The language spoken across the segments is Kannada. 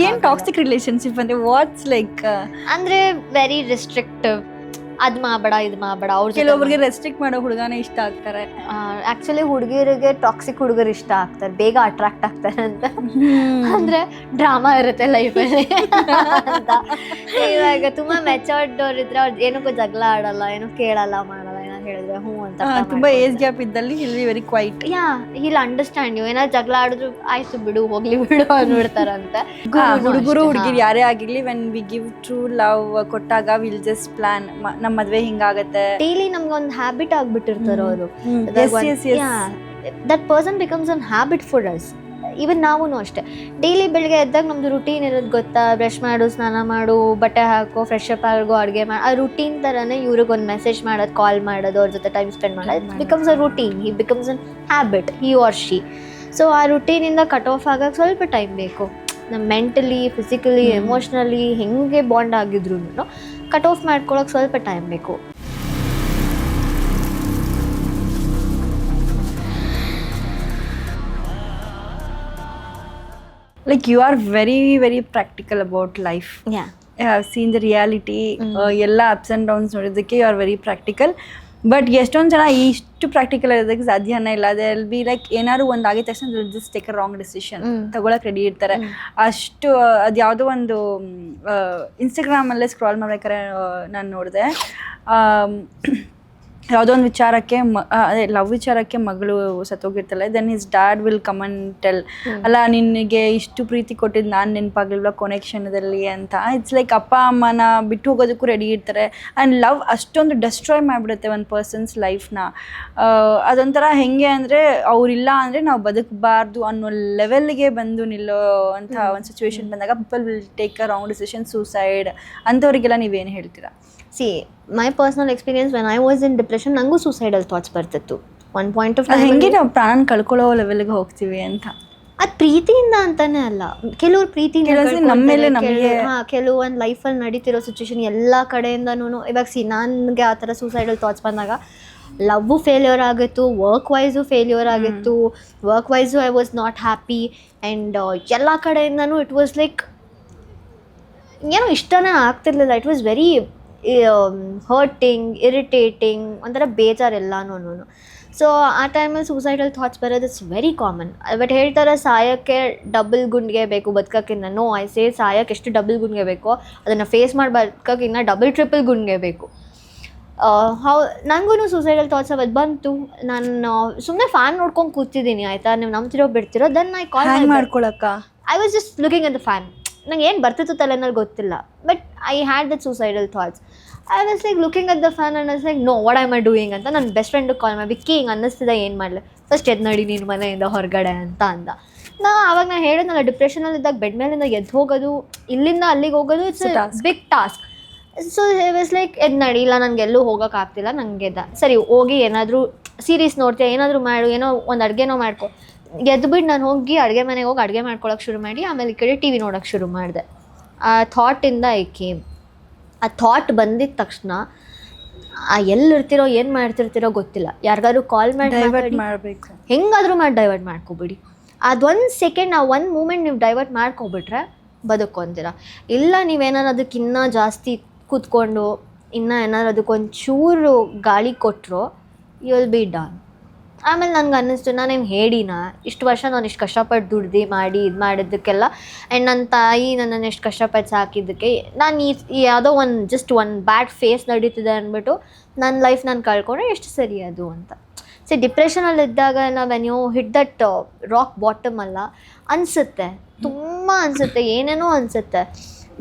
ಏನು ಟಾಕ್ಸಿಕ್ ರಿಲೇಶನ್ಶಿಪ್ ಅಂದರೆ ವಾಟ್ಸ್ ಲೈಕ್ ಅಂದರೆ ವೆರಿ ರಿಸ್ಟ್ರಿಕ್ಟಿವ್, ಅದು ಮಾಡಬೇಡ ಇದು ಮಾಡಬೇಡ. ಅವ್ರ ಕೆಲವೊಬ್ಬರಿಗೆ ರೆಸ್ಟ್ರಿಕ್ಟ್ ಮಾಡೋ ಹುಡುಗನೇ ಇಷ್ಟ ಆಗ್ತಾರೆ. ಆ್ಯಕ್ಚುಲಿ ಹುಡುಗಿಯರಿಗೆ ಟಾಕ್ಸಿಕ್ ಹುಡುಗರು ಇಷ್ಟ ಆಗ್ತಾರೆ, ಬೇಗ ಅಟ್ರಾಕ್ಟ್ ಆಗ್ತಾರೆ ಅಂತ. ಅಂದರೆ ಡ್ರಾಮಾ ಇರುತ್ತೆ ಲೈಫಲ್ಲಿ ಅಂತ. ಇವಾಗ ತುಂಬ ಮೆಚೋರ್ಡ್ ಅವ್ರಿದ್ರೆ ಅವ್ರು ಏನಕ್ಕೂ ಜಗಳ ಆಡಲ್ಲ, ಏನೋ ಕೇಳಲ್ಲ ಮಾಡಲ್ಲ, ಏನೋ ಹೇಳಿದ್ರೆ ಹ್ಞೂ ಅಂತ. ತುಂಬ ಏಜ್ ಗ್ಯಾಪ್ ಇದ್ದಲ್ಲಿ ಇಲ್ಲಿ very quite. He'll understand you. ಏನಾದ್ರು ಜಗಳ ಆಡಿದ್ರು ಆಯ್ತು ಬಿಡು ಹೋಗ್ಲಿ ಬಿಡು ಅಂದ್ಬಿಡ್ತಾರಂತೆ. ಹುಡುಗರು ಹುಡುಗಿರು ಯಾರೇ ಆಗಿರ್ಲಿ, when we give true love ಕೊಟ್ಟಾಗ ವಿಲ್ ಜಸ್ಟ್ ಪ್ಲಾನ್ ನಮ್ಮ ಮದ್ವೆ ಹಿಂಗಾಗತ್ತೆ. ಡೈಲಿ ನಮ್ಗೆ ಒಂದು ಹ್ಯಾಬಿಟ್ ಆಗ್ಬಿಟ್ಟಿರ್ತಾರೆ ಅವರು. That person becomes one habit for us. Even ನಾವೂ ಅಷ್ಟೇ ಡೈಲಿ ಬೆಳಗ್ಗೆ ಎದ್ದಾಗ ನಮ್ದು ರುಟೀನ್ ಇರೋದು ಗೊತ್ತಾ. ಬ್ರಷ್ ಮಾಡು, ಸ್ನಾನ ಮಾಡು, ಬಟ್ಟೆ ಹಾಕೋ, ಫ್ರೆಶ್ ಅಪ್ ಆಗೋ, ಅಡುಗೆ ಮಾಡಿ, ಆ ರುಟೀನ್ ಥರನೇ ಇವ್ರಿಗೆ ಒಂದು ಮೆಸೇಜ್ ಮಾಡೋದು, ಕಾಲ್ ಮಾಡೋದು, ಅವ್ರ ಜೊತೆ ಟೈಮ್ ಸ್ಪೆಂಡ್ ಮಾಡೋದು. It becomes a routine. He becomes an habit, he or she. So ಆ ರುಟೀನಿಂದ ಕಟ್ ಆಫ್ ಆಗೋಕ್ಕೆ ಸ್ವಲ್ಪ ಟೈಮ್ ಬೇಕು. ನಮ್ಮ ಮೆಂಟಲಿ, ಫಿಸಿಕಲಿ, ಎಮೋಷ್ನಲಿ ಹೆಂಗೆ ಬಾಂಡ್ ಆಗಿದ್ರು ಕಟ್ ಆಫ್ ಮಾಡ್ಕೊಳ್ಳೋಕೆ ಸ್ವಲ್ಪ ಟೈಮ್ ಬೇಕು. Like you are very very practical about life. I have seen the reality. ಎಲ್ಲ ಅಪ್ಸ್ ಆ್ಯಂಡ್ ಡೌನ್ಸ್ ನೋಡೋದಕ್ಕೆ you are very practical. But ಎಷ್ಟೊಂದು ಜನ ಇಷ್ಟು ಪ್ರಾಕ್ಟಿಕಲ್ ಇರೋದಕ್ಕೆ ಸಾಧ್ಯನೇ ಇಲ್ಲ. ಅದೇ ಬಿ ಲೈಕ್ ಏನಾದ್ರು ಒಂದು ಆಗಿದ ತಕ್ಷಣ just take a wrong decision ತಗೊಳಕ್ಕೆ ರೆಡಿ ಇರ್ತಾರೆ. ಅಷ್ಟು ಅದು ಯಾವುದೋ ಒಂದು ಇನ್ಸ್ಟಾಗ್ರಾಮಲ್ಲೇ ಸ್ಕ್ರಾಲ್ ಮಾಡ್ಬೇಕಾದ್ರೆ ನಾನು ನೋಡಿದೆ, ಯಾವುದೋ ಒಂದು ವಿಚಾರಕ್ಕೆ ಅದೇ ಲವ್ ವಿಚಾರಕ್ಕೆ ಮಗಳು ಸತ್ತೋಗಿರ್ತಾಳೆ. Then his dad will come and tell, ಅಲ್ಲ ನಿನಗೆ ಇಷ್ಟು ಪ್ರೀತಿ ಕೊಟ್ಟಿದ್ದು ನಾನು ನೆನಪಾಗಲಿಲ್ಲ ಕೊನೆ ಕ್ಷಣದಲ್ಲಿ ಅಂತ. ಇಟ್ಸ್ ಲೈಕ್ ಅಪ್ಪ ಅಮ್ಮನ ಬಿಟ್ಟು ಹೋಗೋದಕ್ಕೂ ರೆಡಿ ಇರ್ತಾರೆ. ಆ್ಯಂಡ್ ಲವ್ ಅಷ್ಟೊಂದು ಡೆಸ್ಟ್ರಾಯ್ ಮಾಡಿಬಿಡುತ್ತೆ ಒಂದು ಪರ್ಸನ್ಸ್ ಲೈಫ್ನ. ಅದೊಂಥರ ಹೆಂಗೆ ಅಂದರೆ ಅವರಿಲ್ಲ ಅಂದರೆ ನಾವು ಬದುಕಬಾರ್ದು ಅನ್ನೋ ಲೆವೆಲ್ಗೆ ಬಂದು ನಿಲ್ಲೋ ಅಂಥ ಒಂದು ಸಿಚುವೇಶನ್ ಬಂದಾಗ people will take a wrong decision, suicide ಅಂಥವ್ರಿಗೆಲ್ಲ ನೀವೇನು ಹೇಳ್ತೀರಾ? See, my personal experience when I was in depression, ನಂಗೂ suicidal thoughts ಬರ್ತಿತ್ತು. ಒನ್ ಪಾಯಿಂಟ್ ಆಫ್ ಅದು ಹೆಂಗೆ ನಾವು ಪ್ರಾಣ ಕಳ್ಕೊಳ್ಳೋ ಲೆವೆಲ್ಗೆ ಹೋಗ್ತೀವಿ ಅಂತ. ಅದು ಪ್ರೀತಿಯಿಂದ ಅಂತಾನೆ ಅಲ್ಲ, ಕೆಲವ್ರು ಪ್ರೀತಿ ನಮ್ಮ ಮೇಲೆ ನಮಗೆ ಕೆಲವೊಂದು ಲೈಫಲ್ಲಿ ನಡೀತಿರೋ ಸಿಚುವೇಶನ್ ಎಲ್ಲ ಕಡೆಯಿಂದನೂ. ಇವಾಗ ನನಗೆ ಆ ಥರ ಸೂಸೈಡಲ್ ಥಾಟ್ಸ್ ಬಂದಾಗ ಲವ್ವು ಫೇಲ್ಯೂರ್ ಆಗಿತ್ತು, ವರ್ಕ್ ವೈಸು ಫೇಲ್ಯೂರ್ ಆಗಿತ್ತು. Work wise I was not happy and ಎಲ್ಲ ಕಡೆಯಿಂದನೂ ಇಟ್ ವಾಸ್ ಲೈಕ್ ಏನೋ ಇಷ್ಟನೇ ಆಗ್ತಿರ್ಲಿಲ್ಲ. It was very hurting, irritating, ಒಂಥರ ಬೇಜಾರೆಲ್ಲನೂ. ಸೊ ಆ ಟೈಮಲ್ಲಿ ಸೂಸೈಡಲ್ ಥಾಟ್ಸ್ ಬರೋದು ಇಟ್ಸ್ ವೆರಿ ಕಾಮನ್. ಬಟ್ ಹೇಳ್ತಾರೆ ಸಾಯೋಕ್ಕೆ ಡಬಲ್ ಗುಂಡಿಗೆ ಬೇಕು ಬದುಕೋಕ್ಕಿಂತ. ನೋ, ಐ ಸೇ ಸಾಯೋಕ್ಕೆ ಎಷ್ಟು ಡಬಲ್ ಗುಂಡಿಗೆ ಬೇಕೋ ಅದನ್ನು ಫೇಸ್ ಮಾಡಿ ಬದುಕೋಕ್ಕಿಂತ ಡಬಲ್ ಟ್ರಿಪಲ್ ಗುಂಡಿಗೆ ಬೇಕು. ನನಗೂ ಸೂಸೈಡಲ್ ಥಾಟ್ಸ್ ಅವತ್ತು ಬಂತು. ನಾನು ಸುಮ್ಮನೆ ಫ್ಯಾನ್ ನೋಡ್ಕೊಂಡು ಕೂತಿದ್ದೀನಿ, ಆಯಿತಾ, ನೀವು ನಂಬ್ತಿರೋ ಬಿಡ್ತಿರೋ. ದೆನ್ ಐ ಕಾಲ್ ಮಾಡ್ಕೊಳಕ್ಕ I was just looking at the fan. ನಂಗೆ ಏನು ಬರ್ತಿತ್ತು ತಲೆನಲ್ಲಿ ಗೊತ್ತಿಲ್ಲ, but I had that suicidal thoughts. I was like looking at the fan and I was like no, what am I doing ಅಂತ ನನ್ನ ಬೆಸ್ಟ್ ಫ್ರೆಂಡಿಗೆ ಕಾಲ್ ಮಾಡಿ, ವಿಕ್ಕಿ ಹಿಂಗೆ ಅನ್ನಿಸ್ತಿದೆ, ಏನು ಮಾಡಲಿ, ಫಸ್ಟ್ ಎದ್ದು ನಡಿ ನೀನು ಮನೆಯಿಂದ ಹೊರಗಡೆ ಅಂತ ಅಂದ. ಆವಾಗ ನಾನು ಹೇಳಿದ್ನಲ್ಲ, ಡಿಪ್ರೆಷನಲ್ಲಿದ್ದಾಗ ಬೆಡ್ ಮೇಲಿಂದ ಎದ್ದು ಹೋಗೋದು, ಇಲ್ಲಿಂದ ಅಲ್ಲಿಗೆ ಹೋಗೋದು it's big task. So I was like ಎದ್ದು ನಡಿ, ಇಲ್ಲ ನನಗೆ ಎಲ್ಲೂ ಹೋಗೋಕ್ಕಾಗ್ತಿಲ್ಲ, ನನಗೆ ಸರಿ ಹೋಗಿ ಏನಾದರೂ ಸೀರೀಸ್ ನೋಡ್ತೀಯ, ಏನಾದರೂ ಮಾಡು, ಏನೋ ಒಂದು ಅಡುಗೆನೋ ಮಾಡ್ಕೊ. ಎದ್ದುಬಿಟ್ಟು ನಾನು ಹೋಗಿ ಅಡುಗೆ ಮನೆಗೆ ಹೋಗಿ ಅಡುಗೆ ಮಾಡ್ಕೊಳಕ್ಕೆ ಶುರು ಮಾಡಿ ಆಮೇಲೆ ಈ ಕಡೆ ಟಿ ವಿ ನೋಡೋಕ್ಕೆ ಶುರು ಮಾಡಿದೆ. ಆ ಥಾಟಿಂದ ಐ ಕೇಮ್. ಆ ಥಾಟ್ ಬಂದಿದ್ದ ತಕ್ಷಣ ಎಲ್ಲಿರ್ತಿರೋ ಏನು ಮಾಡ್ತಿರ್ತಿರೋ ಗೊತ್ತಿಲ್ಲ, ಯಾರಿಗಾದ್ರು ಕಾಲ್ ಮಾಡಿ ಮಾಡಬೇಕು, ಹೆಂಗಾದರೂ ಮಾಡಿ ಡೈವರ್ಟ್ ಮಾಡ್ಕೊಬಿಡಿ. ಅದೊಂದು ಸೆಕೆಂಡ್, ಆ ಒಂದು ಮೂಮೆಂಟ್ ನೀವು ಡೈವರ್ಟ್ ಮಾಡ್ಕೊಬಿಟ್ರೆ ಬದುಕೊಂತೀರ. ಇಲ್ಲ ನೀವೇನಾರು ಅದಕ್ಕೆ ಇನ್ನೂ ಜಾಸ್ತಿ ಕೂತ್ಕೊಂಡು ಇನ್ನೂ ಏನಾದ್ರು ಅದಕ್ಕೊಂಚೂರು ಗಾಳಿ ಕೊಟ್ಟರು ಯು ವಿಲ್ ಬಿ ಡನ್. ಆಮೇಲೆ ನನಗೆ ಅನ್ನಿಸ್ತು, ನಾನೇನು ಹೇಳಿನ ಇಷ್ಟು ವರ್ಷ ನಾನು ಇಷ್ಟು ಕಷ್ಟಪಟ್ಟು ದುಡ್ದು ಮಾಡಿ ಇದು ಮಾಡಿದ್ದಕ್ಕೆಲ್ಲ, ಆ್ಯಂಡ್ ನನ್ನ ತಾಯಿ ನನ್ನನ್ನು ಎಷ್ಟು ಕಷ್ಟಪಟ್ಟು ಸಾಕಿದ್ದಕ್ಕೆ ನಾನು ಈ ಯಾವುದೋ ಒಂದು ಜಸ್ಟ್ ಒಂದು ಬ್ಯಾಡ್ ಫೇಸ್ ನಡೀತಿದೆ ಅಂದ್ಬಿಟ್ಟು ನನ್ನ ಲೈಫ್ ನಾನು ಕಳ್ಕೊಂಡ್ರೆ ಎಷ್ಟು ಸರಿ ಅದು ಅಂತ. ಡಿಪ್ರೆಷನಲ್ಲಿದ್ದಾಗ ಎಲ್ಲ when you hit that rock bottom ಅಲ್ಲ ಅನಿಸುತ್ತೆ, ತುಂಬ ಅನಿಸುತ್ತೆ, ಏನೇನೋ ಅನಿಸುತ್ತೆ.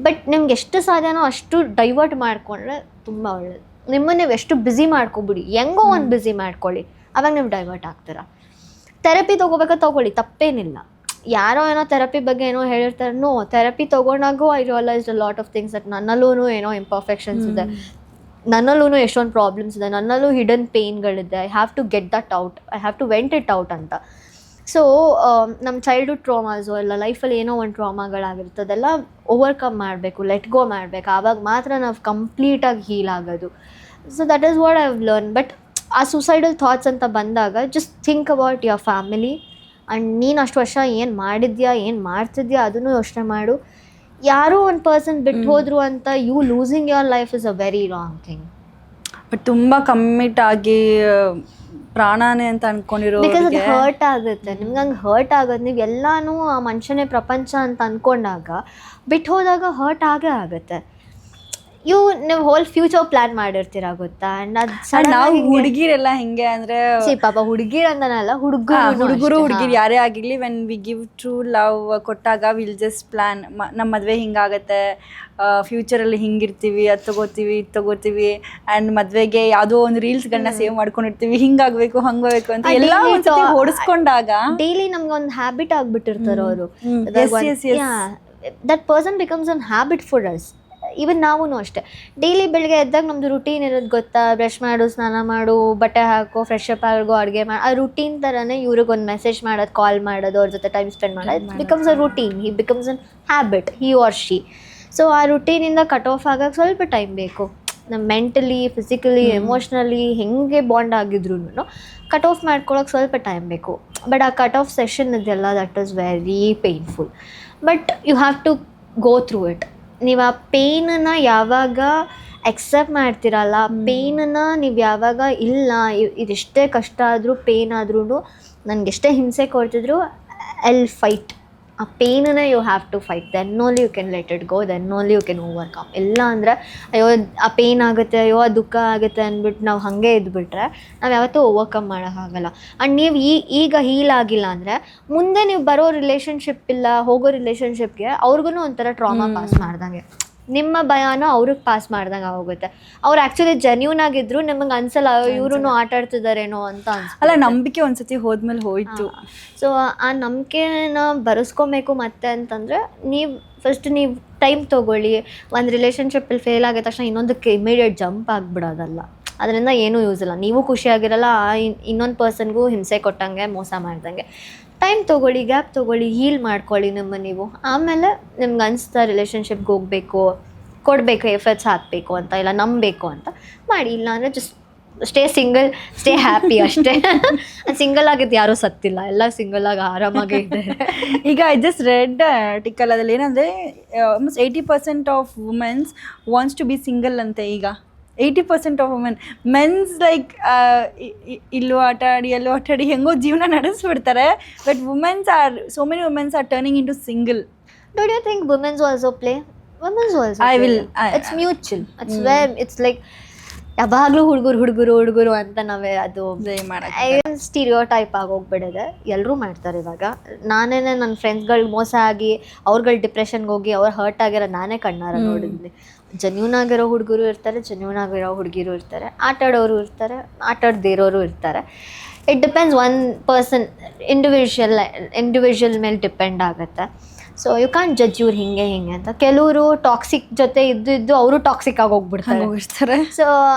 ಬಟ್ ನಿಮ್ಗೆ ಎಷ್ಟು ಸಾಧ್ಯನೋ ಅಷ್ಟು ಡೈವರ್ಟ್ ಮಾಡಿಕೊಂಡ್ರೆ ತುಂಬ ಒಳ್ಳೆಯದು. ನಿಮ್ಮನ್ನು ನೀವು ಎಷ್ಟು ಬ್ಯುಸಿ ಮಾಡ್ಕೊಬಿಡಿ, ಹೆಂಗೋ ಒಂದು ಬ್ಯುಸಿ ಮಾಡ್ಕೊಳ್ಳಿ, ಅವಾಗ ನೀವು ಡೈವರ್ಟ್ ಆಗ್ತೀರ. ಥೆರಪಿ ತೊಗೋಬೇಕಾದ್ರೆ ತೊಗೊಳ್ಳಿ, ತಪ್ಪೇನಿಲ್ಲ. ಯಾರೋ ಏನೋ ಥೆರಪಿ ಬಗ್ಗೆ ಏನೋ ಹೇಳಿರ್ತಾರೆ, ನೋ, ಥೆರಪಿ ತೊಗೊಂಡಾಗೂ I realised a lot of things that ನನ್ನಲ್ಲೂ ಏನೋ ಇಂಪರ್ಫೆಕ್ಷನ್ಸ್ ಇದೆ, ನನ್ನಲ್ಲೂ ಎಷ್ಟೊಂದು ಪ್ರಾಬ್ಲಮ್ಸ್ ಇದೆ, ನನ್ನಲ್ಲೂ ಹಿಡನ್ ಪೇಯ್ನ್ಗಳಿದೆ. I have to get that out, I have to vent it out ಅಂತ. ಸೊ ನಮ್ಮ ಚೈಲ್ಡ್ಹುಡ್ ಟ್ರಾಮಾಸು ಎಲ್ಲ ಲೈಫಲ್ಲಿ ಏನೋ ಒಂದು ಟ್ರಾಮಾಗಳಾಗಿರುತ್ತೆ, ಅದೆಲ್ಲ ಓವರ್ಕಮ್ ಮಾಡಬೇಕು, ಲೆಟ್ ಗೋ ಮಾಡಬೇಕು. ಆವಾಗ ಮಾತ್ರ ನಾವು ಕಂಪ್ಲೀಟಾಗಿ ಹೀಲ್ ಆಗೋದು. So that is what I have learn. But ಆ ಸೂಸೈಡಲ್ ಥಾಟ್ಸ್ ಅಂತ ಬಂದಾಗ just think about your family and ನೀನು ಅಷ್ಟು ವರ್ಷ ಏನು ಮಾಡಿದ್ಯಾ, ಏನು ಮಾಡ್ತಿದ್ಯಾ ಅದನ್ನು ಯೋಚನೆ ಮಾಡು. ಯಾರೋ ಒಂದು ಪರ್ಸನ್ ಬಿಟ್ಟು ಹೋದ್ರು ಅಂತ you losing your life is a very wrong thing. But ತುಂಬ ಕಮ್ಮಿಟ್ ಆಗಿ ಪ್ರಾಣನೇ ಅಂತ ಅನ್ಕೊಂಡಿರೋ ಬಿಕಾಸ್ ಅದು ಹರ್ಟ್ ಆಗುತ್ತೆ ನಿಮ್ಗೆ. ಹಂಗೆ ಹರ್ಟ್ ಆಗೋದು ನೀವು ಎಲ್ಲಾನು ಆ ಮನುಷ್ಯನೇ ಪ್ರಪಂಚ ಅಂತ ಅಂದ್ಕೊಂಡಾಗ ಬಿಟ್ಟು ಹೋದಾಗ ಹರ್ಟ್ ಆಗೇ ಆಗುತ್ತೆ. ನೀವು ಹೋಲ್ ಫ್ಯೂಚರ್ ಪ್ಲಾನ್ ಮಾಡಿರ್ತೀರ ಗೊತ್ತಾ. ಅಂಡ್ ಅದು ನಾವು ಹುಡುಗಿರೆಲ್ಲ ಹೆಂಗೆ ಅಂದ್ರೆ ಪಾಪ ಹುಡುಗಿರ್ ಅಂತಾನಲ್ಲ, ಹುಡುಗರು ಹುಡುಗಿರು ಯಾರೇ ಆಗಿರ್ಲಿ when we give true love ಕೊಟ್ಟಾಗ ವಿಲ್ ಜಸ್ಟ್ ಪ್ಲಾನ್ ನಮ್ಮ ಮದುವೆ ಹಿಂಗಾಗತ್ತೆ, ಫ್ಯೂಚರಲ್ಲಿ ಹಿಂಗಿರ್ತೀವಿ, ಅದು ತಗೋತೀವಿ ಇದು ತಗೋತೀವಿ, ಆ್ಯಂಡ್ ಮದುವೆಗೆ ಯಾವುದೋ ಒಂದು ರೀಲ್ಸ್ಗಳನ್ನ ಸೇವ್ ಮಾಡ್ಕೊಂಡಿರ್ತೀವಿ, ಹಿಂಗಾಗಬೇಕು ಹಂಗಾಗಬೇಕು ಅಂತ ಎಲ್ಲ ಒಂದ್ಸತಿ ಹೊಡಿಸ್ಕೊಂಡಾಗ ಡೈಲಿ ನಮ್ಗೆ ಒಂದು ಹ್ಯಾಬಿಟ್ ಆಗ್ಬಿಟ್ಟಿರ್ತಾರೆ ಅವರು. That person becomes an habit for us. Even ನಾವೂ ಅಷ್ಟೇ ಡೈಲಿ ಬೆಳಗ್ಗೆ ಎದ್ದಾಗ ನಮ್ಮದು ರುಟೀನ್ ಇರೋದು ಗೊತ್ತಾ. ಬ್ರಷ್ ಮಾಡು, ಸ್ನಾನ ಮಾಡು, ಬಟ್ಟೆ ಹಾಕೋ, ಫ್ರೆಶ್ ಅಪ್ ಆಗೋ, ಅಡುಗೆ ಮಾಡಿ, ಆ ರುಟೀನ್ ಥರನೇ ಇವ್ರಿಗೊಂದು ಮೆಸೇಜ್ ಮಾಡೋದು, ಕಾಲ್ ಮಾಡೋದು, ಅವ್ರ ಜೊತೆ ಟೈಮ್ ಸ್ಪೆಂಡ್ ಮಾಡೋದು, it becomes a routine. He becomes an habit, he or she. So ಆ ರುಟೀನಿಂದ ಕಟ್ ಆಫ್ ಆಗೋಕ್ಕೆ ಸ್ವಲ್ಪ ಟೈಮ್ ಬೇಕು. ನಮ್ಮ ಮೆಂಟಲಿ, ಫಿಸಿಕಲಿ, ಎಮೋಷ್ನಲಿ ಹೆಂಗೆ ಬಾಂಡ್ ಆಗಿದ್ರು ಕಟ್ ಆಫ್ ಮಾಡ್ಕೊಳ್ಳೋಕೆ ಸ್ವಲ್ಪ ಟೈಮ್ ಬೇಕು. ಬಟ್ ಆ ಕಟ್ ಆಫ್ ಸೆಷನ್ ಇದೆಲ್ಲ that is very painful. But you have to go through it. ನೀವು ಆ ಪೇನನ್ನು ಯಾವಾಗ ಎಕ್ಸೆಪ್ಟ್ ಮಾಡ್ತೀರಲ್ಲ, ಪೇನನ್ನು ನೀವು ಯಾವಾಗ ಇಲ್ಲ ಇದೆಷ್ಟೇ ಕಷ್ಟ ಆದರೂ ಪೇನ್ ಆದ್ರೂ ನನಗೆಷ್ಟೇ ಹಿಂಸೆ ಕೊಡ್ತಿದ್ರು ಐಲ್ ಫೈಟ್. ಆ ಪೇನನ್ನು you have to fight, then only you can let it go, then only you can overcome. ಇಲ್ಲ ಅಂದರೆ ಅಯ್ಯೋ ಆ ಪೇನ್ ಆಗುತ್ತೆ, ಅಯ್ಯೋ ಆ ದುಃಖ ಆಗುತ್ತೆ ಅಂದ್ಬಿಟ್ಟು ನಾವು ಹಾಗೆ ಇದ್ಬಿಟ್ರೆ ನಾವು ಯಾವತ್ತೂ ಓವರ್ಕಮ್ ಮಾಡೋಕ್ಕಾಗಲ್ಲ. ಆ್ಯಂಡ್ ನೀವು ಈಗ ಹೀಲ್ ಆಗಿಲ್ಲ ಅಂದರೆ ಮುಂದೆ ನೀವು ಬರೋ ರಿಲೇಷನ್ಶಿಪ್ ಇಲ್ಲ, ಹೋಗೋ ರಿಲೇಷನ್ಶಿಪ್ಗೆ ಅವ್ರಿಗೂ ಒಂಥರ ಟ್ರಾಮಾ ಪಾಸ್ ಮಾಡ್ದಂಗೆ, ನಿಮ್ಮ ಭಯನ ಅವ್ರಿಗೆ ಪಾಸ್ ಮಾಡ್ದಂಗೆ ಆಗೋಗುತ್ತೆ. ಅವ್ರು ಆ್ಯಕ್ಚುಲಿ ಜೆನ್ಯೂನ್ ಆಗಿದ್ರು ನಿಮಗೆ ಅನ್ಸಲ್ಲ ಇವ್ರೂ ಆಟ ಆಡ್ತಿದ್ದಾರೇನೋ ಅಂತ ಅಲ್ಲ, ನಂಬಿಕೆ ಒಂದ್ಸತಿ ಹೋದ್ಮೇಲೆ ಹೋಯ್ತು. ಸೊ ಆ ನಂಬಿಕೆನ ಬರೆಸ್ಕೊಬೇಕು ಮತ್ತೆ ಅಂತಂದರೆ ನೀವು ಟೈಮ್ ತೊಗೊಳ್ಳಿ. ಒಂದು ರಿಲೇಷನ್ಶಿಪ್ಪಲ್ಲಿ ಫೇಲ್ ಆಗಿದ ತಕ್ಷಣ ಇನ್ನೊಂದಕ್ಕೆ ಇಮಿಡಿಯೇಟ್ ಜಂಪ್ ಆಗಿಬಿಡೋದಲ್ಲ, ಅದರಿಂದ ಏನೂ ಯೂಸ್ ಇಲ್ಲ. ನೀವು ಖುಷಿಯಾಗಿರಲ್ಲ, ಇನ್ನೊಂದು ಪರ್ಸನ್ಗೂ ಹಿಂಸೆ ಕೊಟ್ಟಂಗೆ, ಮೋಸ ಮಾಡ್ದಂಗೆ. ಟೈಮ್ ತೊಗೊಳ್ಳಿ, ಗ್ಯಾಪ್ ತೊಗೊಳ್ಳಿ, ಹೀಲ್ ಮಾಡ್ಕೊಳ್ಳಿ ನೀವು. ಆಮೇಲೆ ನಿಮ್ಗೆ ಅನಿಸ್ತಾ ರಿಲೇಷನ್ಶಿಪ್ಗೆ ಹೋಗಬೇಕು, ಕೊಡಬೇಕು, ಎಫರ್ಟ್ಸ್ ಹಾಕಬೇಕು ಅಂತ, ಇಲ್ಲ ನಂಬಬೇಕು ಅಂತ ಮಾಡಿ. ಇಲ್ಲ ಅಂದರೆ just stay single, stay happy ಅಷ್ಟೇ. ಸಿಂಗಲ್ ಆಗಿದ್ದು ಯಾರೂ ಸತ್ತಿಲ್ಲ, ಎಲ್ಲ ಸಿಂಗಲ್ ಆಗಿ ಆರಾಮಾಗೇ ಇದ್ದಾರೆ. ಈಗ ಐ ಜಸ್ಟ್ ರೆಡ್ ಆರ್ಟಿಕಲ್ ಅದ್ರಲ್ಲಿ ಏನಂದರೆ almost 80% of women's wants to be single ಅಂತೆ. ಈಗ 80% ಆಫ್ ವುಮೆನ್, ಮೆನ್ಸ್ ಲೈಕ್ ಇಲ್ಲೂ ಆಟ ಆಡಿ ಎಲ್ಲೂ ಆಟ ಆಡಿ ಹೆಂಗೋ ಜೀವನ ನಡೆಸ್ಬಿಡ್ತಾರೆ. But womens are, so many womens are turning into single. Don't you think women's also play? Women's also I play. will. It's mutual. It's where it's like ಯಾವಾಗಲೂ ಹುಡುಗರು ಅಂತ ನಾವೇ ಅದು ಸ್ಟೀರಿಯೋ ಟೈಪ್ ಆಗೋಗ್ಬಿಡಿದೆ. ಎಲ್ಲರೂ ಮಾಡ್ತಾರೆ ಇವಾಗ. ನಾನೇ ನನ್ನ ಫ್ರೆಂಡ್ಸ್ಗಳು ಮೋಸ ಆಗಿ ಅವ್ರುಗಳು ಡಿಪ್ರೆಷನ್ಗೆ ಹೋಗಿ ಅವ್ರು ಹರ್ಟ್ ಆಗಿರೋ ನಾನೇ ಕಣ್ಣಾರ ನೋಡಿದ್ವಿ. ಜೆನ್ಯೂನ್ ಆಗಿರೋ ಹುಡುಗರು ಇರ್ತಾರೆ, ಜೆನ್ಯೂನ್ ಆಗಿರೋ ಹುಡುಗಿರು ಇರ್ತಾರೆ, ಆಟ ಆಡೋರು ಇರ್ತಾರೆ, ಆಟ ಆಡದಿರೋರು ಇರ್ತಾರೆ. It depends one person, individual ಮೇಲೆ ಡಿಪೆಂಡ್ ಆಗುತ್ತೆ. ಸೊ ಯು ಕ್ಯಾನ್ ಜಡ್ಜ್ ಇವ್ರು ಹಿಂಗೆ ಅಂತ. ಕೆಲವರು ಟಾಕ್ಸಿಕ್ ಜೊತೆ ಇದ್ದು ಅವರು ಟಾಕ್ಸಿಕ್ ಆಗಿ ಹೋಗ್ಬಿಡ್ತಾರೆ. ಸೊ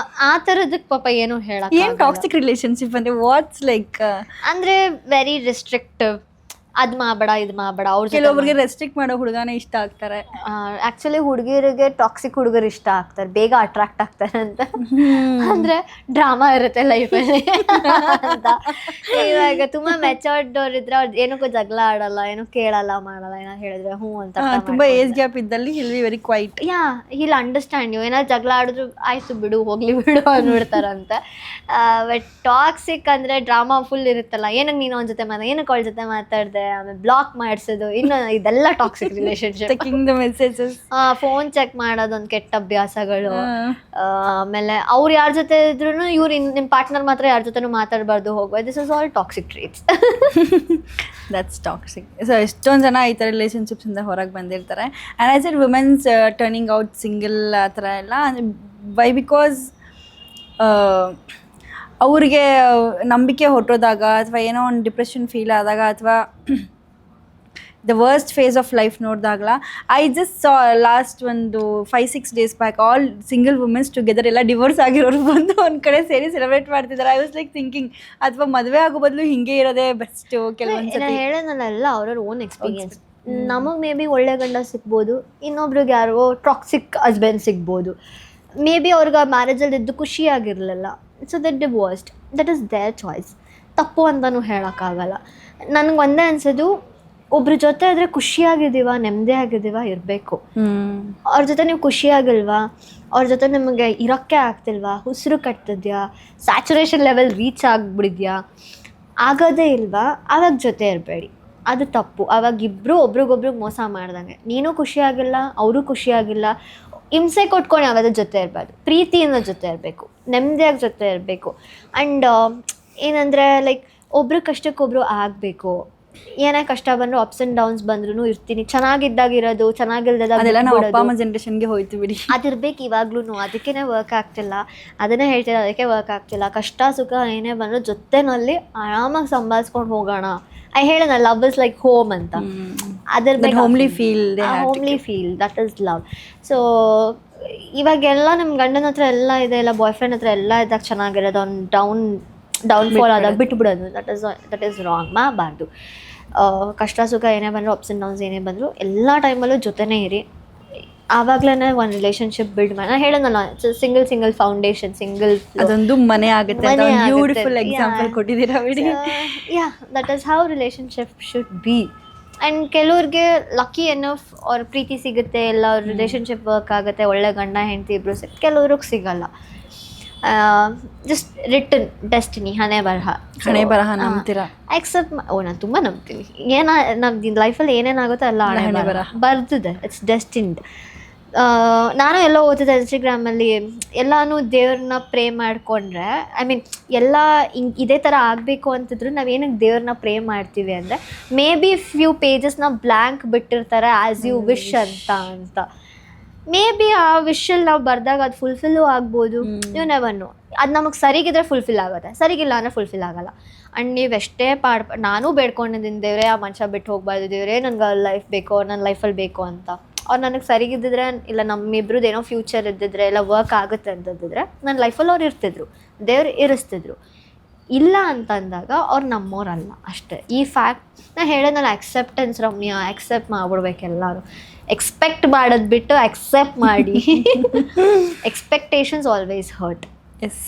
ಆ ಥರದಕ್ಕೆ ಪಾಪ ಏನು ಹೇಳಕ್ಕೆ. ಏನು ಟಾಕ್ಸಿಕ್ ರಿಲೇಶನ್ಶಿಪ್ ಅಂದರೆ ವಾಟ್ಸ್ ಲೈಕ್ ಅಂದರೆ ವೆರಿ ರಿಸ್ಟ್ರಿಕ್ಟಿವ್, ಅದು ಮಾಡಬೇಡ ಇದು ಮಾಡಬೇಡ. ಅವ್ರ ಕೆಲವೊಬ್ಬರಿಗೆ ರೆಸ್ಟ್ರಿಕ್ಟ್ ಮಾಡೋ ಹುಡುಗನೇ ಇಷ್ಟ ಆಗ್ತಾರೆ. ಆ್ಯಕ್ಚುಲಿ ಹುಡುಗಿರಿಗೆ ಟಾಕ್ಸಿಕ್ ಹುಡುಗರು ಇಷ್ಟ ಆಗ್ತಾರೆ, ಬೇಗ ಅಟ್ರಾಕ್ಟ್ ಆಗ್ತಾರೆ ಅಂತ. ಅಂದರೆ ಡ್ರಾಮಾ ಇರುತ್ತೆ ಲೈಫಲ್ಲಿ ಅಂತ. ಇವಾಗ ತುಂಬ ಮೆಚೋರ್ಡ್ ಅವ್ರು ಇದ್ರೆ ಅವ್ರು ಏನಕ್ಕೂ ಜಗಳ ಆಡಲ್ಲ, ಏನೂ ಕೇಳಲ್ಲ, ಮಾಡಲ್ಲ. ಏನೋ ಹೇಳಿದ್ರೆ ಹ್ಞೂ ಅಂತ. ತುಂಬ ಏಜ್ ಗ್ಯಾಪ್ ಇದ್ದಲ್ಲಿ he'll be very quiet. He'll understand you. ಏನಾದ್ರು ಜಗಳ ಆಡಿದ್ರು ಆಯಿತು ಬಿಡು, ಹೋಗ್ಲಿ ಬಿಡು ಅಂದ್ಬಿಡ್ತಾರಂತೆ. ಬಟ್ ಟಾಕ್ಸಿಕ್ ಅಂದರೆ ಡ್ರಾಮಾ ಫುಲ್ ಇರುತ್ತಲ್ಲ. ಏನಕ್ಕೆ ನೀನು ಅವನ ಜೊತೆ ಏನಕ್ಕೆ ಅವಳ ಜೊತೆ ಮಾತಾಡಿದೆ, ಆಮೇಲೆ ಬ್ಲಾಕ್ ಮಾಡಿಸೋದು, ಇನ್ನು ಇದೆಲ್ಲ ಟಾಕ್ಸಿಕ್ ರಿಲೇಶನ್ಶಿಪ್. ಫೋನ್ ಚೆಕ್ ಮಾಡೋದು ಒಂದು ಕೆಟ್ಟ ಅಭ್ಯಾಸಗಳು. ಆಮೇಲೆ ಅವ್ರು ಯಾರ ಜೊತೆ ಇದ್ರು ಇವ್ರು ನಿಮ್ಮ ಪಾರ್ಟ್ನರ್ ಮಾತ್ರ ಯಾರ ಜೊತೆನೂ ಮಾತಾಡಬಾರ್ದು, ಹೋಗುವ. This is all toxic treats. That's toxic. So ಎಷ್ಟೊಂದು ಜನ ಈ ಥರ ರಿಲೇಷನ್ಶಿಪ್ಸಿಂದ ಹೊರಗೆ ಬಂದಿರ್ತಾರೆ. And I said women's turning out single ಆ ಥರ ಎಲ್ಲ ವೈ ಬಿಕಾಸ್ ಅವ್ರಿಗೆ ನಂಬಿಕೆ ಹೊಟ್ಟೋದಾಗ ಅಥವಾ ಏನೋ ಒಂದು ಡಿಪ್ರೆಷನ್ ಫೀಲ್ ಆದಾಗ ಅಥವಾ the worst phase of life ನೋಡಿದಾಗಲ ಐ ಜಸ್ಟ್ ಸಾ ಲಾಸ್ಟ್ ಒಂದು 5-6 days back all single womens together ಎಲ್ಲ ಡಿವೋರ್ಸ್ ಆಗಿರೋರು ಬಂದು ಒಂದು ಕಡೆ ಸೇರಿ ಸೆಲೆಬ್ರೇಟ್ ಮಾಡ್ತಿದ್ದಾರೆ. ಐ ವಾಸ್ ಲೈಕ್ ಥಿಂಕಿಂಗ್ ಅಥವಾ ಮದುವೆ ಆಗೋ ಬದಲು ಹಿಂಗೆ ಇರೋದೇ ಬೆಸ್ಟು. ಕೆಲವೊಂದು ಹೇಳೋದಲ್ಲ ಅವ್ರವ್ರ ಓನ್ ಎಕ್ಸ್ಪೀರಿಯನ್ಸ್. ನಮಗೆ ಮೇ ಬಿ ಒಳ್ಳೆ ಗಂಡ ಸಿಗ್ಬೋದು, ಇನ್ನೊಬ್ರಿಗೆ ಯಾರೋ ಟಾಕ್ಸಿಕ್ ಹಸ್ಬೆಂಡ್ ಸಿಗ್ಬೋದು. ಮೇ ಬಿ ಅವ್ರಿಗೆ ಮ್ಯಾರೇಜಲ್ಲಿ ಇದ್ದು ಖುಷಿಯಾಗಿರಲಿಲ್ಲ, so that divorced. That is their choice. ತಪ್ಪು ಅಂತಲೂ ಹೇಳೋಕ್ಕಾಗಲ್ಲ. ನನಗೆ ಒಂದೇ ಅನಿಸೋದು ಒಬ್ರ ಜೊತೆ ಇದ್ರೆ ಖುಷಿಯಾಗಿದ್ದೀವ, ನೆಮ್ಮದಿ ಆಗಿದ್ದೀವ ಇರಬೇಕು. ಅವ್ರ ಜೊತೆ ನೀವು ಖುಷಿಯಾಗಿಲ್ವಾ, ಅವ್ರ ಜೊತೆ ನಿಮಗೆ ಇರೋಕ್ಕೆ ಆಗ್ತಿಲ್ವಾ, ಉಸಿರು ಕಟ್ತಿದ್ಯಾ, ಸ್ಯಾಚುರೇಷನ್ ಲೆವೆಲ್ ರೀಚ್ ಆಗಿಬಿಡಿದ್ಯಾ, ಆಗೋದೇ ಇಲ್ವಾ, ಆವಾಗ ಜೊತೆ ಇರಬೇಡಿ. ಅದು ತಪ್ಪು. ಆವಾಗ ಇಬ್ಬರು ಒಬ್ರಿಗೊಬ್ರಿಗೆ ಮೋಸ ಮಾಡ್ದಂಗೆ. ನೀನು ಖುಷಿಯಾಗಿಲ್ಲ, ಅವರು ಖುಷಿಯಾಗಿಲ್ಲ, ಹಿಂಸೆ ಕೊಟ್ಕೊಂಡು ಯಾವ್ದಾದ್ರು ಜೊತೆ ಇರಬಾರ್ದು. ಪ್ರೀತಿಯಿಂದ ಜೊತೆ ಇರಬೇಕು, ನೆಮ್ಮದಿಯಾಗಿ ಜೊತೆ ಇರಬೇಕು. ಆ್ಯಂಡ್ ಏನಂದರೆ ಲೈಕ್ ಒಬ್ರು ಕಷ್ಟಕ್ಕೊಬ್ರು ಆಗಬೇಕು. ಏನೇ ಕಷ್ಟ ಬಂದರೂ ಅಪ್ಸ್ ಆ್ಯಂಡ್ ಡೌನ್ಸ್ ಬಂದ್ರೂ ಇರ್ತೀನಿ. ಚೆನ್ನಾಗಿದ್ದಾಗಿರೋದು, ಚೆನ್ನಾಗಿಲ್ದಾಗ ಅದೆಲ್ಲ ನಾವು ಅಪ್ಪ ಅಮ್ಮ ಜನ್ರೇಷನ್ಗೆ ಹೋಯ್ತು ಬಿಡಿ. ಅದಿರ್ಬೇಕು ಇವಾಗ್ಲೂ. ಅದಕ್ಕೇ ವರ್ಕ್ ಆಗ್ತಿಲ್ಲ, ಅದನ್ನೇ ಹೇಳ್ತೀನಿ, ಅದಕ್ಕೆ ವರ್ಕ್ ಆಗ್ತಿಲ್ಲ. ಕಷ್ಟ ಸುಖ ಏನೇ ಬಂದರೂ ಜೊತೆನಲ್ಲಿ ಆರಾಮಾಗಿ ಸಂಭಾಳಿಸ್ಕೊಂಡು ಹೋಗೋಣ. ಹೇಳೋಣ ಲವ್ ಇಸ್ ಲೈಕ್ ಹೋಮ್ ಅಂತ. ಅದ್ರ homely feel, that is love. So ಇವಾಗೆಲ್ಲ ನಿಮ್ಮ ಗಂಡನ ಹತ್ರ ಎಲ್ಲ ಇದೆ, ಇಲ್ಲ ಬಾಯ್ ಫ್ರೆಂಡ್ ಹತ್ರ ಎಲ್ಲ ಇದ್ದಾಗ ಚೆನ್ನಾಗಿರೋದು, ಅವ್ನು ಡೌನ್ಫಾಲ್ ಆದಾಗ ಬಿಟ್ಬಿಡೋದು, ದಟ್ ಈಸ್ ರಾಂಗ್. ಮಾಡಬಾರ್ದು. ಕಷ್ಟ ಸುಖ ಏನೇ ಬಂದರೂ, ಅಪ್ಸ್ ಆ್ಯಂಡ್ ಡೌನ್ಸ್ ಏನೇ ಬಂದರೂ ಎಲ್ಲ ಟೈಮಲ್ಲೂ ಜೊತೆನೇ ಇರಿ. ಆವಾಗಲೇ ಒಂದು ರಿಲೇಷನ್ಶಿಪ್ ಬಿಲ್ಡ್ ಮಾಡಿ. ನಾನು ಹೇಳೋಣಲ್ಲ, ಸಿಂಗಲ್ ಫೌಂಡೇಶನ್, ಅದೊಂದು ಮನೆ ಆಗುತ್ತೆ. ಬ್ಯೂಟಿಫುಲ್ ಎಕ್ಸಾಂಪಲ್ ಕೊಟ್ಟಿದ್ದೀರಾ ಬಿಡಿ. Yeah, that is how relationship should be. And ಕೆಲವ್ರಿಗೆ ಲಕ್ಕಿ ಎನಫ್ ಅವ್ರ ಪ್ರೀತಿ ಸಿಗುತ್ತೆ, ಎಲ್ಲ ಅವ್ರ ರಿಲೇಷನ್ಶಿಪ್ ವರ್ಕ್ ಆಗುತ್ತೆ, ಒಳ್ಳೆ ಗಂಡ ಹೆಂಡತಿ ಇಬ್ಬರು ಸಿಗುತ್ತೆ. ಕೆಲವ್ರಿಗೆ ಸಿಗಲ್ಲ. ಜಸ್ಟ್ ರಿಟನ್ ಡೆಸ್ಟಿನಿ, ಹಣೆ ಬರಹ ನಂಬ್ತೀರಾ? ಆಕ್ಸೆಪ್ಟ್. ನಾನು ತುಂಬ ನಂಬ್ತೀನಿ. ನಮ್ದು ಲೈಫಲ್ಲಿ ಏನೇನಾಗುತ್ತೋ ಎಲ್ಲ ಹಣೆ ಬರಹ ಬರ್ತಿದೆ. ಇಟ್ಸ್ ಡೆಸ್ಟಿನ್ಡ್. ನಾನು ಎಲ್ಲೋ ಓದಿದೆ ಇನ್ಸ್ಟಾಗ್ರಾಮಲ್ಲಿ, ಎಲ್ಲನೂ ದೇವ್ರನ್ನ ಪ್ರೇ ಮಾಡಿಕೊಂಡ್ರೆ, ಐ ಮೀನ್ ಎಲ್ಲ ಇದೇ ಥರ ಆಗಬೇಕು ಅಂತಿದ್ರು ನಾವೇನಕ್ಕೆ ದೇವ್ರನ್ನ ಪ್ರೇ ಮಾಡ್ತೀವಿ ಅಂದರೆ, ಮೇ ಬಿ ಫ್ಯೂ ಪೇಜಸ್ನ ಬ್ಲ್ಯಾಂಕ್ ಬಿಟ್ಟಿರ್ತಾರೆ ಆ್ಯಸ್ ಯು ವಿಶ್ ಅಂತ. ಮೇ ಬಿ ಆ ವಿಷಲ್ಲಿ ನಾವು ಬರ್ದಾಗ ಅದು ಫುಲ್ಫಿಲ್ಲು ಆಗ್ಬೋದು. ನೀವು ನೆವರ್ ನೋ. ಅದು ನಮಗೆ ಸರಿಗಿದ್ರೆ ಫುಲ್ಫಿಲ್ ಆಗುತ್ತೆ, ಸರಿಗಿಲ್ಲ ಅಂದರೆ ಫುಲ್ಫಿಲ್ ಆಗೋಲ್ಲ. ಆ್ಯಂಡ್ ನೀವು ಎಷ್ಟೇ ನಾನು ಬೇಡ್ಕೊಂಡಿದ್ದೀನಿ ದೇವರೇ ಆ ಮನುಷ್ಯ ಬಿಟ್ಟು ಹೋಗಬಾರ್ದು, ದೇವರೇ ನನಗೆ ಲೈಫ್ ಬೇಕು, ನನ್ನ ಲೈಫಲ್ಲಿ ಬೇಕು ಅಂತ. ಅವ್ರು ನನಗೆ ಸರಿಗಿದ್ದಿದ್ರೆ, ಇಲ್ಲ ನಮ್ಮಿಬ್ರದ್ದು ಏನೋ ಫ್ಯೂಚರ್ ಇದ್ದಿದ್ರೆ, ಇಲ್ಲ ವರ್ಕ್ ಆಗುತ್ತೆ ಅಂತಂದಿದ್ರೆ ನನ್ನ ಲೈಫಲ್ಲಿ ಅವ್ರು ಇರ್ತಿದ್ರು, ದೇವ್ರು ಇರಿಸ್ತಿದ್ರು. ಇಲ್ಲ ಅಂತಂದಾಗ ಅವ್ರು ನಮ್ಮೋರಲ್ಲ ಅಷ್ಟೇ. ಈ ಫ್ಯಾಕ್ಟ್ ನಾನು ಹೇಳೋದಲ್ಲ, ಆಕ್ಸೆಪ್ಟೆನ್ಸ್ ರಮ್ಯ, ಆಕ್ಸೆಪ್ಟ್ ಮಾಡ್ಬಿಡ್ಬೇಕು ಎಲ್ಲರೂ. ಎಕ್ಸ್ಪೆಕ್ಟ್ ಮಾಡೋದು ಬಿಟ್ಟು ಆಕ್ಸೆಪ್ಟ್ ಮಾಡಿ. Expectations always hurt. ಎಸ್,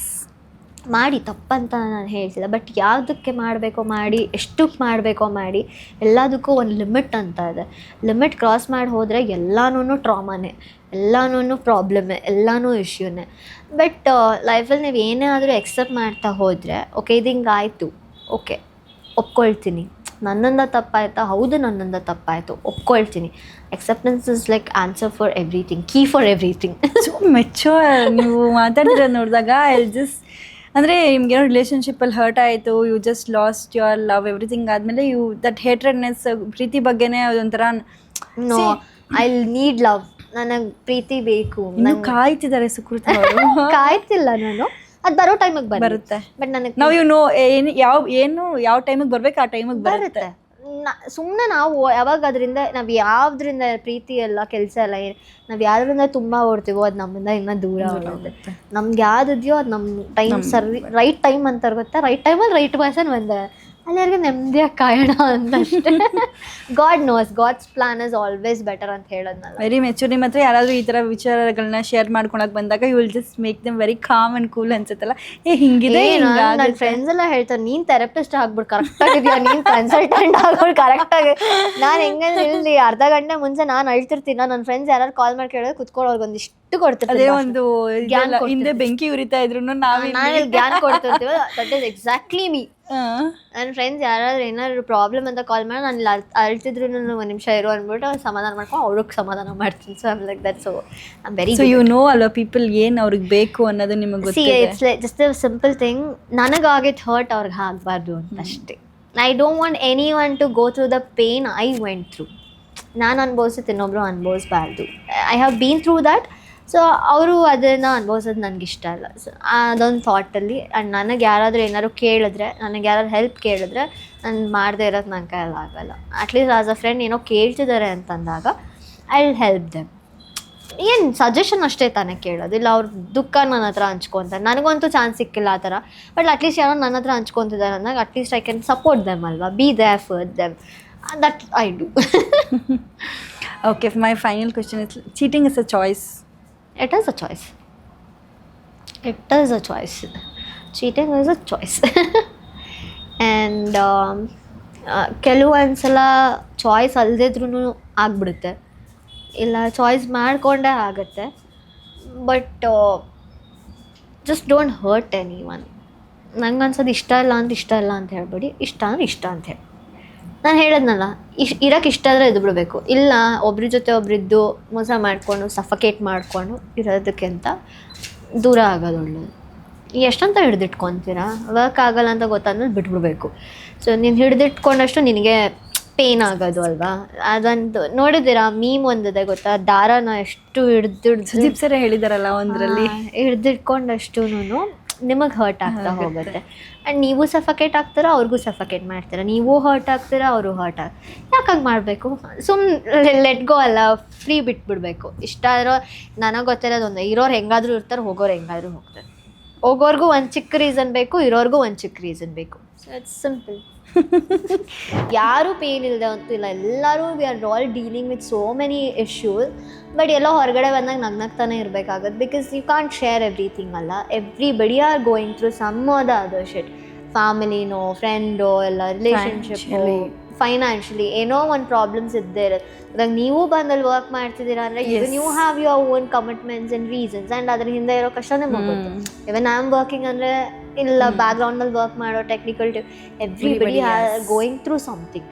ಮಾಡಿ, ತಪ್ಪಂತ ನಾನು ಹೇಳ್ತಿಲ್ಲ. ಬಟ್ ಯಾವುದಕ್ಕೆ ಮಾಡಬೇಕೋ ಮಾಡಿ, ಎಷ್ಟಕ್ಕೆ ಮಾಡಬೇಕೋ ಮಾಡಿ. ಎಲ್ಲದಕ್ಕೂ ಒಂದು ಲಿಮಿಟ್ ಅಂತ ಇದೆ. ಲಿಮಿಟ್ ಕ್ರಾಸ್ ಮಾಡಿ ಹೋದರೆ ಎಲ್ಲನೂ ಟ್ರಾಮಾನೇ, ಎಲ್ಲನೂ ಪ್ರಾಬ್ಲಮ್ಮೇ, ಎಲ್ಲನೂ ಇಶ್ಯೂನೇ. ಬಟ್ ಲೈಫಲ್ಲಿ ನೀವು ಏನೇ ಆದರೂ ಎಕ್ಸೆಪ್ಟ್ ಮಾಡ್ತಾ ಹೋದರೆ, ಓಕೆ ಇದು ಹಿಂಗೆ ಆಯಿತು, ಓಕೆ ಒಪ್ಕೊಳ್ತೀನಿ, ನನ್ನಿಂದ ತಪ್ಪಾಯ್ತಾ, ಹೌದು ನನ್ನಿಂದ ತಪ್ಪಾಯಿತು, ಒಪ್ಕೊಳ್ತೀನಿ. Acceptance is like answer for everything, key for everything. So mature ನೀವು ಮಾತಾಡ್ತಿರೋದು ನೋಡಿದಾಗ ಅಂದರೆ ನಿಮ್ಗೇನೋ ರಿಲೇಷನ್ಶಿಪ್ಪಲ್ಲಿ ಹರ್ಟ್ ಆಯಿತು, you just lost your love everything ಆದಮೇಲೆ ಯು ದಟ್ ಹೇಟ್ರೆಡ್ನೆಸ್, ಪ್ರೀತಿ ಬಗ್ಗೆನೇ ಅದೊಂಥರ ನೋ, ಐ ನೀಡ್ ಲವ್, ನನಗೆ ಪ್ರೀತಿ ಬೇಕು. ನಾನು ಕಾಯ್ತಿದ್ದಾರೆ ಸುಕೃತಿ ಅವರು. ಕಾಯ್ತಿಲ್ಲ ನಾನು, ಅದು ಬರೋ ಟೈಮಿಗೆ ಬರುತ್ತೆ. ಬಟ್ ನನಗೆ ನಾವು ಯು ನೋ ಯಾವ ಟೈಮಿಗೆ ಬರ್ಬೇಕು ಆ ಟೈಮಿಗೆ ಬರುತ್ತೆ. ಸುಮ್ಮನೆ ನಾವು ಯಾವಾಗ ಅದರಿಂದ ನಾವು ಯಾವುದರಿಂದ ಪ್ರೀತಿ ಎಲ್ಲ ಕೆಲಸ ಎಲ್ಲ ನಾವು ಯಾವುದರಿಂದ ತುಂಬ ಓಡ್ತೀವೋ ಅದು ನಮ್ಮಿಂದ ಇನ್ನೂ ದೂರ ಆಗುತ್ತೆ. ನಮ್ಗೆ ಯಾವುದಿದೆಯೋ ಅದು ನಮ್ಮ ಟೈಮ್ ರೈಟ್ ಟೈಮ್ ಅಂತ ಗೊತ್ತಾ, ರೈಟ್ ಟೈಮಲ್ಲಿ ರೈಟ್ ಪರ್ಸನ್ ಬಂದ ಅಲ್ಲಿವರೆಗೆ ನೆಮ್ಮದಿಯಾಗಿ ಕಾಯೋಣ ಅಂತಷ್ಟೇ. God knows, God's plan is always better ಅಂತ ಹೇಳೋದ್ನಲ್ಲ. Very mature. ನಿಮ್ಮ ಹತ್ರ ಯಾರಾದರೂ ಈ ಥರ ವಿಚಾರಗಳನ್ನ ಶೇರ್ ಮಾಡ್ಕೊಳಕ್ಕೆ ಬಂದಾಗ you will just make them very calm and cool ಅನ್ಸುತ್ತಲ್ಲ. ಹಿಂಗಿದೆ. ನನ್ನ ಫ್ರೆಂಡ್ಸ್ ಎಲ್ಲ ಹೇಳ್ತಾರೆ, ನೀನು ಥೆರಪಿಸ್ಟ್ ಆಗ್ಬಿಟ್ಟು ಕರೆಕ್ಟಾಗಿದೆಯಾ, ನೀನು ಕನ್ಸಲ್ಟೆಂಟ್ ಆಗ್ಬಿಟ್ಟು ಕರೆಕ್ಟಾಗಿ. ನಾನು ಹೆಂಗೆ ಇಲ್ಲಿ ಅರ್ಧ ಗಂಟೆ ಮುಂಚೆ ನಾನು ಅಳ್ತಿರ್ತೀನಿ, ನನ್ನ ಫ್ರೆಂಡ್ಸ್ ಯಾರು ಕಾಲ್ ಮಾಡಿ ಕೇಳಿದ್ರೆ ಕುತ್ಕೊಂಡು ಅವ್ರಿಗೊಂದಿಷ್ಟು ಕೊಡ್ತಿರ್ತೀವಿ. ಅದೇ ಒಂದು ಹಿಂದೆ ಬೆಂಕಿ ಉರಿತಾ ಇದ್ರು ನಾವೇ ಜ್ಞಾನ ಕೊಡ್ತಿರ್ತೀವಿ. That is exactly me. ನನ್ನ ಫ್ರೆಂಡ್ಸ್ ಯಾರಾದ್ರೂ ಏನಾದ್ರು ಪ್ರಾಬ್ಲಮ್ ಅಂತ ಕಾಲ್ ಮಾಡಿ ನಾನು ಅಳ್ತಿದ್ರು ಒಂದು ನಿಮಿಷ ಇರು ಅಂದ್ಬಿಟ್ಟು ಸಮಾಧಾನ ಮಾಡ್ಕೊಂಡು ಅವ್ರಿಗೆ ಸಮಾಧಾನ ಮಾಡ್ತೀನಿ. So I'm like that. So I'm very. So you know ಅಲ್ವಾ ಪೀಪಲ್ ಏನು ಅವ್ರಿಗೆ ಬೇಕು ಅನ್ನೋದು ನಿಮಗೆ ಗೊತ್ತಿದೆ. It's like just a simple thing. ನನಗಾಗಿದ್ದು ಹರ್ಟ್ ಅವ್ರಿಗೆ ಆಗಬಾರ್ದು ಅಂತ ಅಷ್ಟೇ. I don't want anyone to go through the pain I went through. ನಾನು ಅನುಭವಿಸುತ್ತೆ, ಇನ್ನೊಬ್ರು ಅನುಭವಿಸ್ಬಾರ್ದು. I have been through that. So ಅವರು ಅದನ್ನು ಅನುಭವಿಸೋದು ನನಗಿಷ್ಟ ಇಲ್ಲ. ಸೊ ಅದೊಂದು ಥಾಟಲ್ಲಿ. ಆ್ಯಂಡ್ ನನಗೆ ಯಾರಾದರೂ ಏನಾದ್ರು ಕೇಳಿದ್ರೆ, ನನಗೆ ಯಾರಾದ್ರು ಹೆಲ್ಪ್ ಕೇಳಿದ್ರೆ ನಾನು ಮಾಡದೇ ಇರೋದು ನನ್ನ ಕೈಯಲ್ಲಿ ಆಗೋಲ್ಲ. ಅಟ್ಲೀಸ್ಟ್ ಆಸ್ ಅ ಫ್ರೆಂಡ್ ಏನೋ ಕೇಳ್ತಿದ್ದಾರೆ ಅಂತಂದಾಗ ಐ ವಿಲ್ ಹೆಲ್ಪ್ ದೆಮ್. ಏನು ಸಜೆಷನ್ ಅಷ್ಟೇ ತಾನೇ ಕೇಳೋದು, ಇಲ್ಲ ಅವ್ರ ದುಃಖ ನನ್ನ ಹತ್ರ ಹಂಚ್ಕೊತಾರೆ. ನನಗಂತೂ ಚಾನ್ಸ್ ಸಿಕ್ಕಿಲ್ಲ ಆ ಥರ. ಬಟ್ ಅಟ್ಲೀಸ್ಟ್ ಯಾರೋ ನನ್ನ ಹತ್ರ ಹಂಚ್ಕೊತಿದ್ದಾರೆ ಅಂದಾಗ at least I can support them ಅಲ್ವಾ, be there for them. That I do. Okay, my final question is, cheating is a choice? It is a choice. It is a choice. Cheating is a choice. And ಕೆಲವೊಂದ್ಸಲ ಚಾಯ್ಸ್ ಅಲ್ಲದಿದ್ರೂ ಆಗ್ಬಿಡುತ್ತೆ, ಇಲ್ಲ ಚಾಯ್ಸ್ ಮಾಡಿಕೊಂಡೇ ಆಗುತ್ತೆ. But just don't hurt any one. ನಂಗೆ ಅನ್ಸೋದು ಇಷ್ಟ ಇಲ್ಲ ಅಂತ ಹೇಳ್ಬೇಡಿ, ಇಷ್ಟ ಅಂದ್ರೆ ಇಷ್ಟ ಅಂತ ಹೇಳಿ. ನಾನು ಹೇಳಿದ್ನಲ್ಲ, ಇರೋಕ್ಕೆ ಇಷ್ಟ ಆದರೆ ಇದು ಬಿಡಬೇಕು, ಇಲ್ಲ ಒಬ್ರ ಜೊತೆ ಒಬ್ರಿದ್ದು ಮೋಸ ಮಾಡಿಕೊಂಡು ಸಫಕೇಟ್ ಮಾಡಿಕೊಂಡು ಇರೋದಕ್ಕಿಂತ ದೂರ ಆಗೋದು ಒಳ್ಳೆಯದು. ಎಷ್ಟಂತ ಹಿಡಿದಿಟ್ಕೊತೀರಾ? ವರ್ಕ್ ಆಗಲ್ಲ ಅಂತ ಗೊತ್ತಾದ್ಮೇಲೆ ಬಿಟ್ಬಿಡ್ಬೇಕು. ಸೊ ನೀನು ಹಿಡಿದಿಟ್ಕೊಂಡಷ್ಟು ನಿನಗೆ ಪೇನ್ ಆಗೋದು ಅಲ್ವಾ? ಅದಂತೂ ನೋಡಿದ್ದೀರಾ, ಮೀಮ್ ಒಂದಿದೆ ಗೊತ್ತಾ, ದಾರಾನ ಎಷ್ಟು ಸುದೀಪ್ ಸರ್ ಹೇಳಿದಾರಲ್ಲ ಒಂದರಲ್ಲಿ, ಹಿಡ್ದಿಟ್ಕೊಂಡಷ್ಟು ನಿಮಗೆ ಹರ್ಟ್ ಆಗ್ತಾ ಹೋಗುತ್ತೆ. ಆ್ಯಂಡ್ ನೀವು ಸಫಕೇಟ್ ಆಗ್ತೀರಾ, ಅವ್ರಿಗೂ ಸಫಕೇಟ್ ಮಾಡ್ತೀರಾ, ನೀವು ಹರ್ಟ್ ಆಗ್ತೀರಾ, ಅವರು ಹರ್ಟ್ ಯಾಕೆ ಹಂಗೆ ಮಾಡಬೇಕು? ಲೆಟ್ ಗೋ ಅಲ್ಲ, ಫ್ರೀ ಬಿಟ್ಬಿಡ್ಬೇಕು. ಇಷ್ಟ ಇರೋ, ನನಗೆ ಗೊತ್ತಿರೋದು ಒಂದು, ಇರೋರು ಹೆಂಗಾದರೂ ಇರ್ತಾರೆ, ಹೋಗೋರು ಹೆಂಗಾದರೂ ಹೋಗ್ತಾರೆ. ಹೋಗೋರ್ಗೂ ಒಂದು ಚಿಕ್ಕ ರೀಸನ್ ಬೇಕು, ಇರೋರ್ಗೂ ಒಂದು ಚಿಕ್ಕ ರೀಸನ್ ಬೇಕು. So it's simple. ಯಾರೂ ಪೇನ್ ಇಲ್ಲದೆ ಅಂತಿಲ್ಲ, ಎಲ್ಲರೂ we are all dealing with so many issues. But ಎಲ್ಲೋ ಹೊರಗಡೆ ಬಂದಾಗ ನಗ್ನಗ್ತಾನೆ ಇರಬೇಕಾಗುತ್ತೆ, because you can't share everything ಅಲ್ಲ. Everybody are going through some or the other shit. ಫ್ಯಾಮಿಲಿನೋ, ಫ್ರೆಂಡೋ, ಎಲ್ಲ ರಿಲೇಷನ್ಶಿಪ್ಪು, ಫೈನಾನ್ಷಿಯಲಿ ಏನೋ ಒಂದು ಪ್ರಾಬ್ಲಮ್ಸ್ ಇದ್ದೇ ಇರುತ್ತೆ. ಇವಾಗ ನೀವು ಬಂದಲ್ಲಿ ವರ್ಕ್ ಮಾಡ್ತಿದ್ದೀರಾ ಅಂದರೆ ನೀವು have your own commitments and reasons, and ಅದ್ರ ಹಿಂದೆ ಇರೋ ಕಷ್ಟನೇ ಹೋಗುತ್ತೆ. ಇವನ್ ಐ ಆಮ್ ವರ್ಕಿಂಗ್ ಅಂದರೆ ಇಲ್ಲ ಬ್ಯಾಕ್ಗ್ರೌಂಡಲ್ಲಿ ವರ್ಕ್ ಮಾಡೋ technical everybody are going through something.